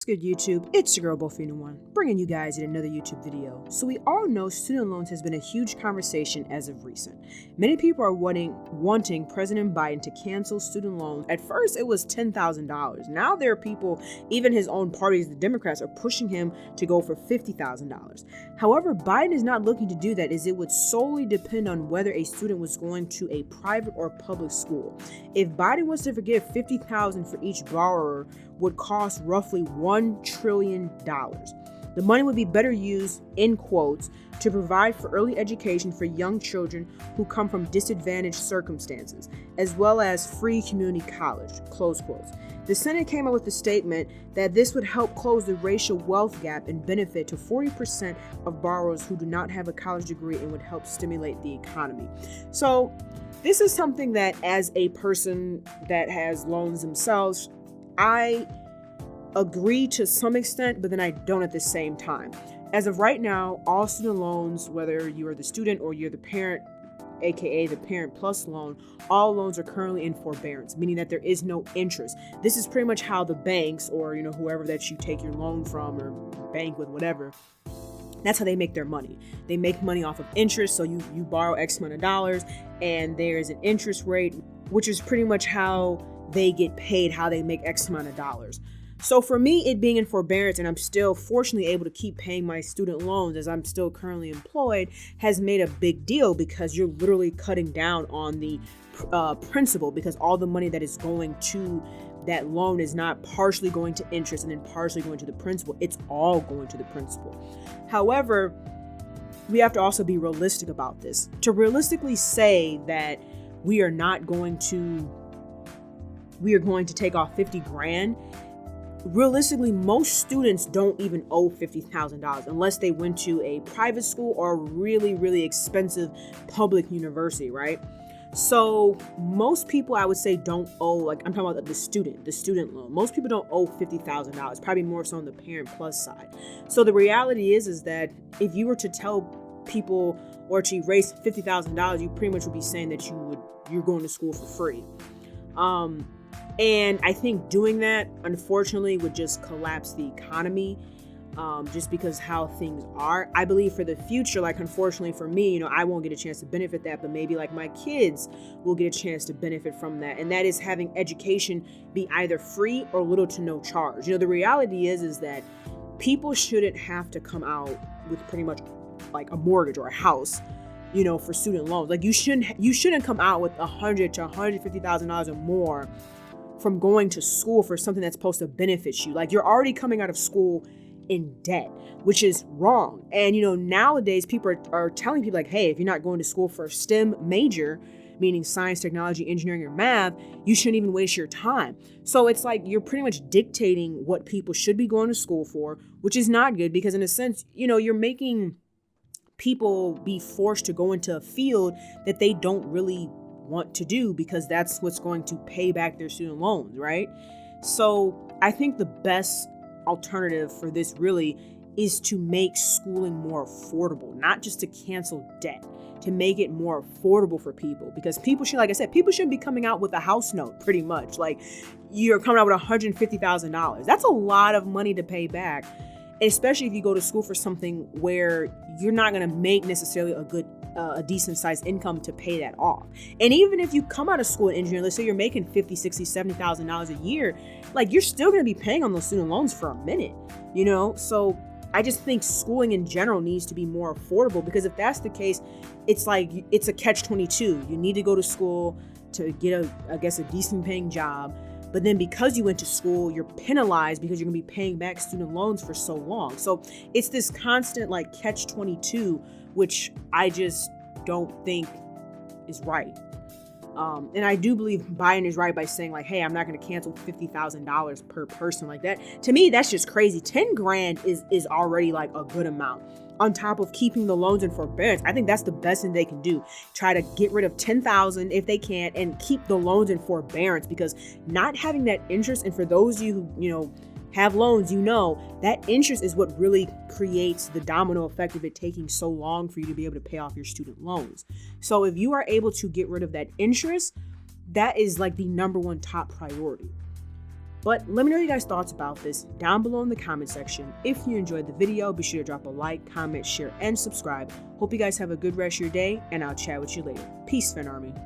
good, YouTube? It's your girl, Bofina1, bringing you guys yet another YouTube video. So we all know student loans has been a huge conversation as of recent. Many people are wanting President Biden to cancel student loans. At first, it was $10,000. Now there are people, even his own parties, the Democrats, are pushing him to go for $50,000. However, Biden is not looking to do that, as it would solely depend on whether a student was going to a private or public school. If Biden was to forgive $50,000 for each borrower, would cost roughly $1 trillion. The money would be better used, in quotes, to provide for early education for young children who come from disadvantaged circumstances, as well as free community college, close quotes. The Senate came up with a statement that this would help close the racial wealth gap and benefit to 40% of borrowers who do not have a college degree and would help stimulate the economy. So this is something that, as a person that has loans themselves, I agree to some extent, but then I don't at the same time. As of right now, all student loans, whether you are the student or you're the parent, aka the Parent Plus loan, all loans are currently in forbearance, meaning that there is no interest. This is pretty much how the banks, or whoever that you take your loan from or bank with, whatever, that's how they make their money. They make money off of interest. So you borrow X amount of dollars and there's an interest rate, which is pretty much how they get paid, how they make X amount of dollars. So for me, it being in forbearance and I'm still fortunately able to keep paying my student loans as I'm still currently employed has made a big deal, because you're literally cutting down on the principal, because all the money that is going to that loan is not partially going to interest and then partially going to the principal. It's all going to the principal. However, we have to also be realistic about this. To realistically say that we are going to take off 50 grand. Realistically, most students don't even owe $50,000 unless they went to a private school or a really, really expensive public university, right? So most people, I would say, don't owe, like I'm talking about the student loan. Most people don't owe $50,000, probably more so on the Parent Plus side. So the reality is that if you were to tell people or to erase $50,000, you pretty much would be saying that you're going to school for free. And I think doing that, unfortunately, would just collapse the economy, just because how things are. I believe for the future, like unfortunately for me, I won't get a chance to benefit that, but maybe like my kids will get a chance to benefit from that. And that is having education be either free or little to no charge. The reality is that people shouldn't have to come out with pretty much like a mortgage or a house, for student loans. Like you shouldn't come out with $100,000 to $150,000 or more from going to school for something that's supposed to benefit you. Like you're already coming out of school in debt, which is wrong. And nowadays people are telling people like, hey, if you're not going to school for a STEM major, meaning science, technology, engineering, or math, you shouldn't even waste your time. So it's like you're pretty much dictating what people should be going to school for, which is not good, because in a sense, you're making people be forced to go into a field that they don't really want to do, because that's what's going to pay back their student loans, right? So I think the best alternative for this really is to make schooling more affordable, not just to cancel debt, to make it more affordable for people, because people should, like I said, people shouldn't be coming out with a house note pretty much. Like you're coming out with $150,000. That's a lot of money to pay back, especially if you go to school for something where you're not going to make necessarily a decent sized income to pay that off. And even if you come out of school in engineering, let's say you're making $50,000, $60,000, $70,000 a year, like you're still going to be paying on those student loans for a minute, So I just think schooling in general needs to be more affordable, because if that's the case, it's like, it's a catch-22. You need to go to school to get a decent paying job. But then because you went to school, you're penalized because you're going to be paying back student loans for so long. So it's this constant like catch-22, which I just don't think is right. And I do believe Biden is right by saying like, hey, I'm not going to cancel $50,000 per person like that. To me, that's just crazy. 10 grand is already like a good amount. On top of keeping the loans in forbearance, I think that's the best thing they can do. Try to get rid of $10,000 if they can and keep the loans in forbearance, because not having that interest, and for those of you who, have loans, that interest is what really creates the domino effect of it taking so long for you to be able to pay off your student loans. So if you are able to get rid of that interest, that is like the number one top priority. But let me know your guys' thoughts about this down below in the comment section. If you enjoyed the video, be sure to drop a like, comment, share, and subscribe. Hope you guys have a good rest of your day, and I'll chat with you later. Peace, Fan Army.